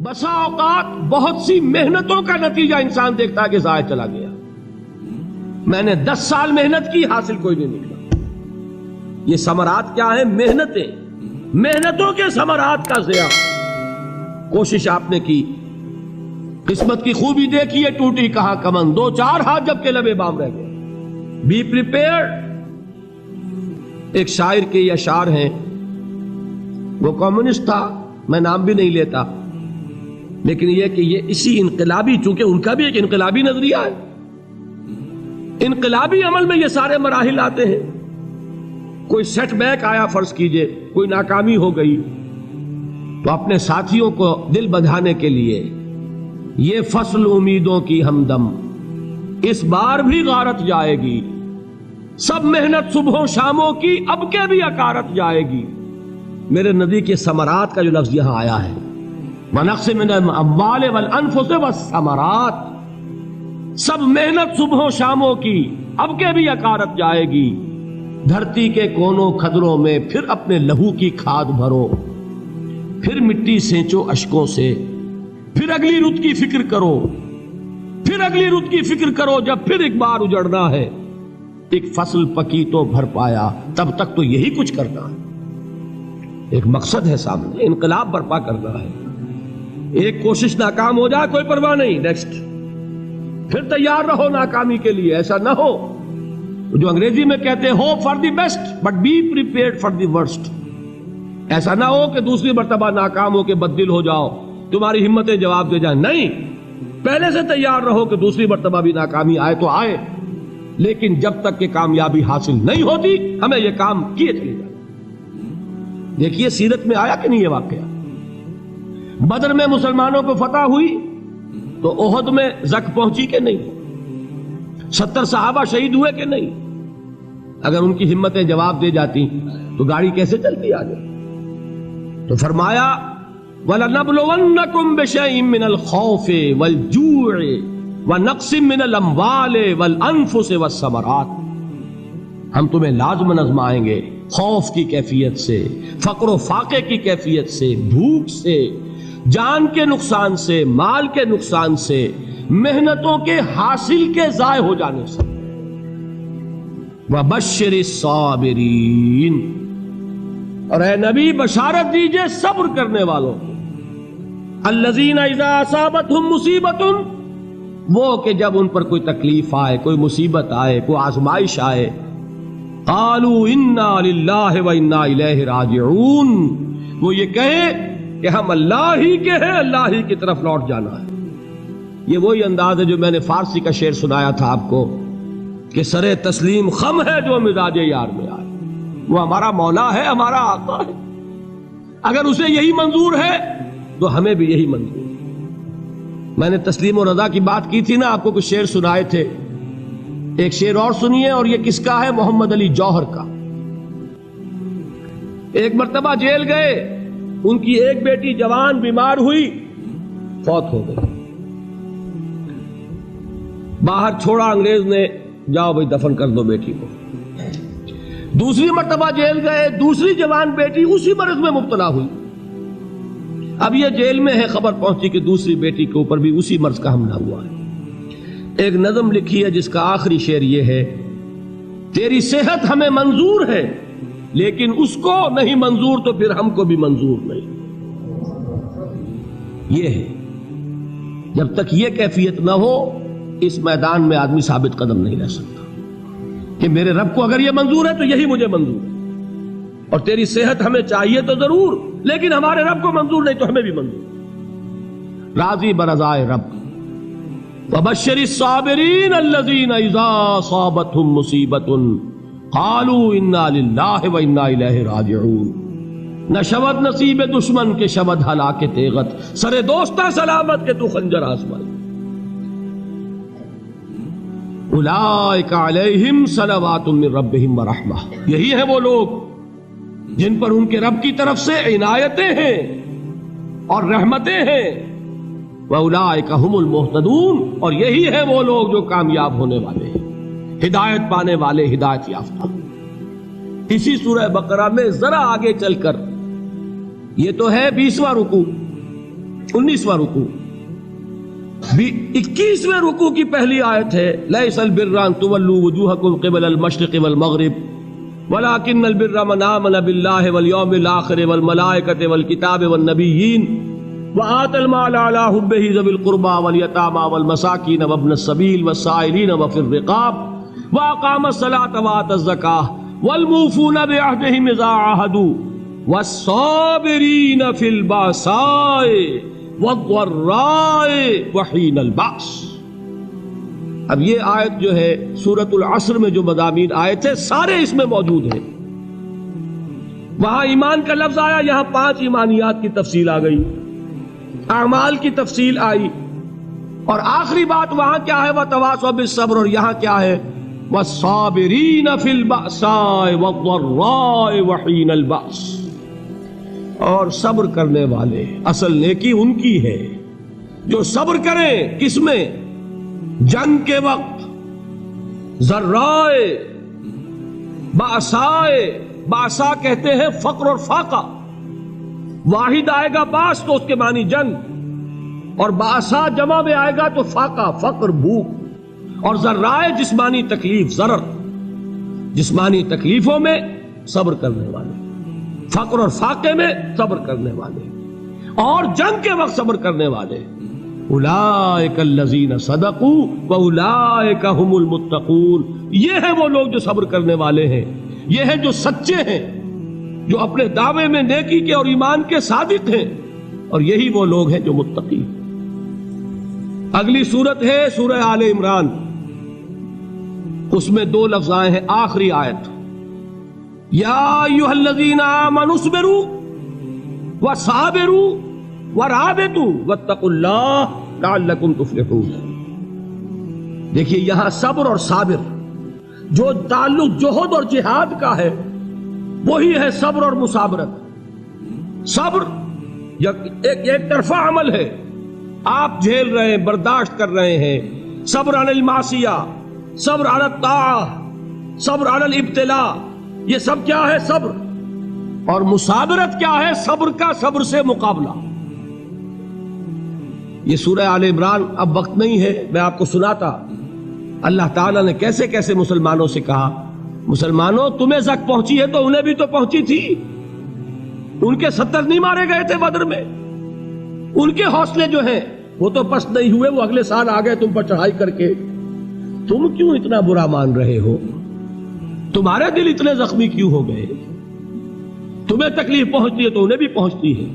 بسا اوقات بہت سی محنتوں کا نتیجہ انسان دیکھتا ہے کہ ضائع چلا گیا. میں نے 10 سال محنت کی، حاصل کوئی نہیں نکلا. یہ ثمرات کیا ہیں؟ محنتیں، محنتوں کے ثمرات کا ضیاع. کوشش آپ نے کی، قسمت کی خوبی دیکھی ہے، ٹوٹی کہاں کمن، 2-4 ہاتھ جب کے لبے بام رہ گئے. Be prepared. ایک شاعر کے یہ اشعار ہیں، وہ کمیونسٹ تھا، میں نام بھی نہیں لیتا، لیکن یہ کہ یہ اسی انقلابی، چونکہ ان کا بھی ایک انقلابی نظریہ ہے، انقلابی عمل میں یہ سارے مراحل آتے ہیں. کوئی سیٹ بیک آیا، فرض کیجئے کوئی ناکامی ہو گئی، تو اپنے ساتھیوں کو دل بندھانے کے لیے یہ فصل امیدوں کی ہمدم اس بار بھی غارت جائے گی، سب محنت صبحوں شاموں کی اب کے بھی اکارت جائے گی. میرے نبی کے ثمرات کا جو لفظ یہاں آیا ہے، وَنَقْصٍ مِّنَ الْأَمْوَالِ وَالْأَنفُسِ وَالثَّمَرَاتِ، سب محنت صبحوں شاموں کی اب کے بھی اکارت جائے گی. دھرتی کے کونوں کھدروں میں پھر اپنے لہو کی کھاد بھرو، پھر مٹی سینچو اشکوں سے، پھر اگلی رت کی فکر کرو، پھر اگلی رت کی فکر کرو، جب پھر ایک بار اجڑنا ہے. ایک فصل پکی تو بھر پایا، تب تک تو یہی کچھ کرنا ہے. ایک مقصد ہے سامنے، انقلاب برپا کرنا ہے. ایک کوشش ناکام ہو جائے کوئی پرواہ نہیں، نیکسٹ. پھر تیار رہو ناکامی کے لیے. ایسا نہ ہو جو انگریزی میں کہتے ہیں hope for the best but be prepared for the worst. ایسا نہ ہو کہ دوسری مرتبہ ناکام ہو کے بددل ہو جاؤ، تمہاری ہمتیں جواب دے جائیں. نہیں، پہلے سے تیار رہو کہ دوسری مرتبہ بھی ناکامی آئے تو آئے، لیکن جب تک کہ کامیابی حاصل نہیں ہوتی ہمیں یہ کام کیے چلے جائیں. دیکھیے سیرت میں آیا کہ نہیں یہ واقعہ. بدر میں مسلمانوں کو فتح ہوئی تو احد میں زک پہنچی کہ نہیں؟ 70 صحابہ شہید ہوئے کہ نہیں؟ اگر ان کی ہمتیں جواب دے جاتی تو گاڑی کیسے چلتی آگے؟ تو فرمایا وَلَنَبْلُوَنَّكُمْ بِشَيْءٍ مِّنَ الْخَوْفِ وَالْجُوعِ وَنَقْصٍ مِّنَ الْأَمْوَالِ وَالْأَنفُسِ وَالثَّمَرَاتِ. ہم تمہیں لازم آزمائیں گے، خوف کی کیفیت سے، فقر و فاقے کی کیفیت سے، بھوک سے، جان کے نقصان سے، مال کے نقصان سے، محنتوں کے حاصل کے ضائع ہو جانے سے. وَبَشِّرِ الصَّابِرِينَ، اور اے نبی بشارت دیجئے صبر کرنے والوں کو. الَّذِينَ إِذَا أَصَابَتْهُمْ مُصِيبَةٌ، وہ کہ جب ان پر کوئی تکلیف آئے، کوئی مصیبت آئے، کوئی آزمائش آئے، قالوا انا للہ و انا الیہ راجعون، وہ یہ کہیں کہ ہم اللہ ہی کے ہیں، اللہ ہی کی طرف لوٹ جانا ہے. یہ وہی انداز ہے جو میں نے فارسی کا شعر سنایا تھا آپ کو کہ سرے تسلیم خم ہے جو مزاج یار میں آئے. وہ ہمارا مولا ہے، ہمارا آقا ہے، اگر اسے یہی منظور ہے تو ہمیں بھی یہی منظور ہے. میں نے تسلیم و رضا کی بات کی تھی نا، آپ کو کچھ شعر سنائے تھے. ایک شعر اور سنیے، اور یہ کس کا ہے؟ محمد علی جوہر کا. ایک مرتبہ جیل گئے، ان کی ایک بیٹی جوان بیمار ہوئی، فوت ہو گئی. باہر چھوڑا انگریز نے، جاؤ بھائی دفن کر دو بیٹی کو. دوسری مرتبہ جیل گئے، دوسری جوان بیٹی اسی مرض میں مبتلا ہوئی. اب یہ جیل میں ہے، خبر پہنچی کہ دوسری بیٹی کے اوپر بھی اسی مرض کا حملہ ہوا ہے. ایک نظم لکھی ہے جس کا آخری شعر یہ ہے، تیری صحت ہمیں منظور ہے لیکن اس کو نہیں منظور تو پھر ہم کو بھی منظور نہیں. یہ ہے، جب تک یہ کیفیت نہ ہو اس میدان میں آدمی ثابت قدم نہیں رہ سکتا کہ میرے رب کو اگر یہ منظور ہے تو یہی مجھے منظور ہے، اور تیری صحت ہمیں چاہیے تو ضرور، لیکن ہمارے رب کو منظور نہیں تو ہمیں بھی منظور. راضی برضائے رب. وَبَشِّرِ الصَّابِرِينَ الَّذِينَ إِذَا أَصَابَتْهُمْ مُصِيبَةٌ قَالُوا إِنَّا لِلَّهِ وَإِنَّا إِلَيْهِ رَاجِعُونَ. نہ شود نصیب دشمن کے شود ہلاک تیغت، سر دوستہ سلامت کے تو خنجر آزمائے. اولئک علیہم صلوات من ربہم ورحمہ، یہی ہے وہ لوگ جن پر ان کے رب کی طرف سے عنایتیں ہیں اور رحمتیں ہیں. وَأُولَٰئِكَ هُمُ الْمُهْتَدُونَ، اور یہی ہے وہ لوگ جو کامیاب ہونے والے ہیں، ہدایت پانے والے، ہدایت یافتہ. اسی سورہ بقرہ میں ذرا آگے چل کر، یہ تو ہے 20واں رکوع، 19واں رکوع. 21ویں رکوع کی پہلی آیت ہے لیس البر ان تولوا وجوہکم قبل المشرق والمغرب ولكن البر من آمن بالله واليوم الآخر والملائكة والكتاب والنبيين وآتى المال على حبه ذوي القربى واليتامى والمساكين وابن السبيل والسائلين وفي الرقاب وأقام الصلاة وآتى الزكاة والموفون بعهدهم إذا عاهدوا والصابرين في البأساء والضراء وحين البأس. اب یہ آیت جو ہے سورۃ العصر میں جو مضامین آئے تھے سارے اس میں موجود ہیں. وہاں ایمان کا لفظ آیا، یہاں 5 ایمانیات کی تفصیل آ گئی، اعمال کی تفصیل آئی، اور آخری بات وہاں کیا ہے وتواصوا بالصبر، اور یہاں کیا ہے والصابرین فی البأساء والضراء وحین البأس. اور صبر کرنے والے، اصل نیکی ان کی ہے جو صبر کریں. کس میں؟ جنگ کے وقت. ذرائے باسائے، باسا کہتے ہیں فقر اور فاقہ. واحد آئے گا باس تو اس کے معنی جنگ، اور باسا جمع میں آئے گا تو فاقہ فقر بھوک. اور ذرائے جسمانی تکلیف، ضرر جسمانی تکلیفوں میں صبر کرنے والے، فقر اور فاقے میں صبر کرنے والے، اور جنگ کے وقت صبر کرنے والے. اولئک الذین صدقوا واولئک هم المتقون. یہ ہیں وہ لوگ جو صبر کرنے والے ہیں، یہ ہیں جو سچے ہیں، جو اپنے دعوے میں نیکی کے اور ایمان کے صادق ہیں، اور یہی وہ لوگ ہیں جو متقی. اگلی سورت ہے سورہ آل عمران. اس میں 2 لفظ آئے ہیں آخری آیت، یا ایھا الذین آمنوا اصبروا وصابروا ورابطوا واتقوا اللہ لعلکم تفلحون. دیکھیے یہاں صبر اور صابر جو تعلق جوہد اور جہاد کا ہے وہی ہے صبر اور مصابرت. صبر ایک طرفہ عمل ہے، آپ جھیل رہے ہیں، برداشت کر رہے ہیں. صبر علی المعصیہ، صبر علی الطاعہ، صبر علی الابتلاء، یہ سب کیا ہے؟ صبر. اور مصابرت کیا ہے؟ صبر کا صبر سے مقابلہ. یہ سورہ آل عمران اب وقت نہیں ہے، میں آپ کو سناتا اللہ تعالیٰ نے کیسے کیسے مسلمانوں سے کہا. مسلمانوں تمہیں زک پہنچی ہے تو انہیں بھی تو پہنچی تھی. ان کے 70 نہیں مارے گئے تھے بدر میں؟ ان کے حوصلے جو ہیں وہ تو پست نہیں ہوئے، وہ اگلے سال آ گئے تم پر چڑھائی کر کے. تم کیوں اتنا برا مان رہے ہو؟ تمہارے دل اتنے زخمی کیوں ہو گئے؟ تمہیں تکلیف پہنچتی ہے تو انہیں بھی پہنچتی ہے.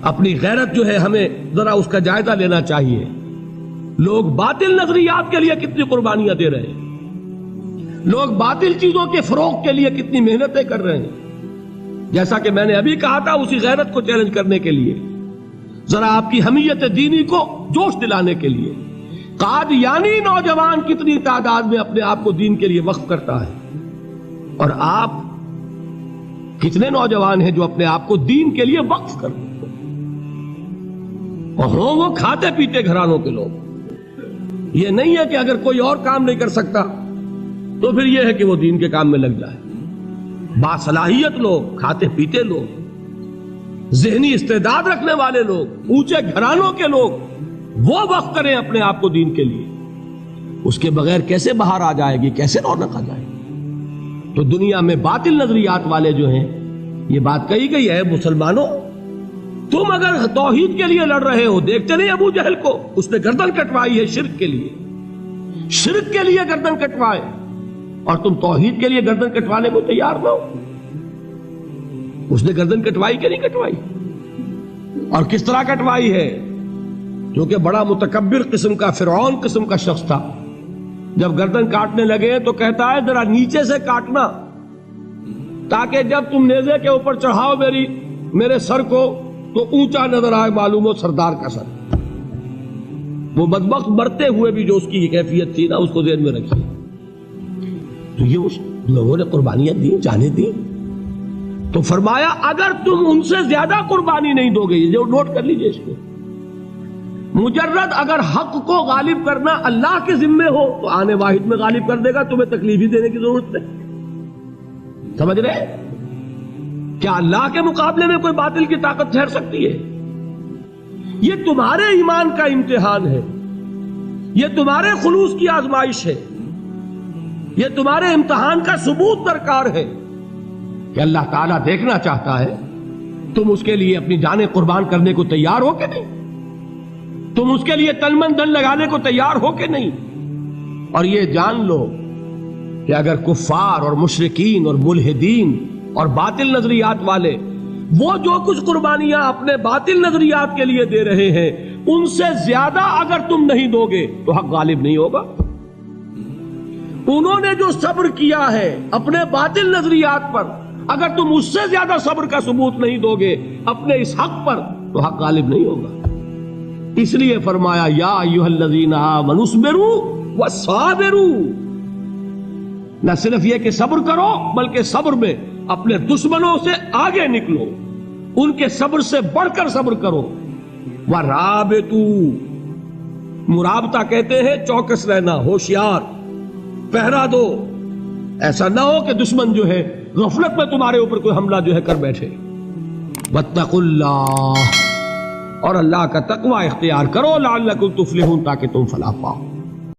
اپنی غیرت جو ہے ہمیں ذرا اس کا جائزہ لینا چاہیے. لوگ باطل نظریات کے لیے کتنی قربانیاں دے رہے ہیں، لوگ باطل چیزوں کے فروغ کے لیے کتنی محنتیں کر رہے ہیں. جیسا کہ میں نے ابھی کہا تھا، اسی غیرت کو چیلنج کرنے کے لیے، ذرا آپ کی حمیت دینی کو جوش دلانے کے لیے، قادیانی نوجوان کتنی تعداد میں اپنے آپ کو دین کے لیے وقف کرتا ہے، اور آپ کتنے نوجوان ہیں جو اپنے آپ کو دین کے لیے وقف کرتے ہیں، اور ہوں وہ کھاتے پیتے گھرانوں کے لوگ. یہ نہیں ہے کہ اگر کوئی اور کام نہیں کر سکتا تو پھر یہ ہے کہ وہ دین کے کام میں لگ جائے. باصلاحیت لوگ، کھاتے پیتے لوگ، ذہنی استعداد رکھنے والے لوگ، اونچے گھرانوں کے لوگ، وہ وقف کریں اپنے آپ کو دین کے لیے. اس کے بغیر کیسے باہر آ جائے گی، کیسے رونق آ جائے گی؟ تو دنیا میں باطل نظریات والے جو ہیں، یہ بات کہی گئی ہے مسلمانوں تم اگر توحید کے لیے لڑ رہے ہو، دیکھتے نہیں ابو جہل کو، اس نے گردن کٹوائی ہے شرک کے لیے، شرک کے لیے گردن کٹوائے، اور تم توحید کے لیے گردن کٹوانے کو تیار نہ ہو. اس نے گردن کٹوائی کہ نہیں کٹوائی؟ اور کس طرح کٹوائی ہے؟ کیونکہ بڑا متکبر قسم کا، فرعون قسم کا شخص تھا. جب گردن کاٹنے لگے تو کہتا ہے ذرا نیچے سے کاٹنا، تاکہ جب تم نیزے کے اوپر چڑھاؤ میرے سر کو تو اونچا نظر آئے، معلوم ہو سردار کا سر. وہ بدبخت مرتے ہوئے بھی جو اس کی کیفیت تھی نا، اس کو ذہن میں رکھیے. تو یہ اس لوگوں نے قربانیاں دی، جانیں دی. تو فرمایا اگر تم ان سے زیادہ قربانی نہیں دو گے، یہ نوٹ کر لیجئے اس کو، مجرد اگر حق کو غالب کرنا اللہ کے ذمے ہو تو آنے واحد میں غالب کر دے گا، تمہیں تکلیف ہی دینے کی ضرورت نہیں. سمجھ رہے؟ کیا اللہ کے مقابلے میں کوئی باطل کی طاقت ٹھہر سکتی ہے؟ یہ تمہارے ایمان کا امتحان ہے، یہ تمہارے خلوص کی آزمائش ہے، یہ تمہارے امتحان کا ثبوت درکار ہے کہ اللہ تعالیٰ دیکھنا چاہتا ہے تم اس کے لیے اپنی جانیں قربان کرنے کو تیار ہو کہ نہیں، تم اس کے لیے تن من دھن لگانے کو تیار ہو کہ نہیں۔ اور یہ جان لو کہ اگر کفار اور مشرکین اور ملحدین اور باطل نظریات والے وہ جو کچھ قربانیاں اپنے باطل نظریات کے لیے دے رہے ہیں ان سے زیادہ اگر تم نہیں دو گے تو حق غالب نہیں ہوگا۔ انہوں نے جو صبر کیا ہے اپنے باطل نظریات پر، اگر تم اس سے زیادہ صبر کا ثبوت نہیں دو گے اپنے اس حق پر تو حق غالب نہیں ہوگا۔ اس لیے فرمایا یا ایھا الذین آمنوا اصبروا وصابروا، نہ صرف یہ کہ صبر کرو بلکہ صبر میں اپنے دشمنوں سے آگے نکلو، ان کے صبر سے بڑھ کر صبر کرو۔ وَرَابِطُوا، مرابطہ کہتے ہیں چوکس رہنا، ہوشیار، پہرا دو، ایسا نہ ہو کہ دشمن جو ہے غفلت میں تمہارے اوپر کوئی حملہ جو ہے کر بیٹھے۔ وَاتَّقُوا اللَّهَ، اور اللہ کا تقوی اختیار کرو، لعلکم تفلحون، تاکہ تم فلاح پاؤ۔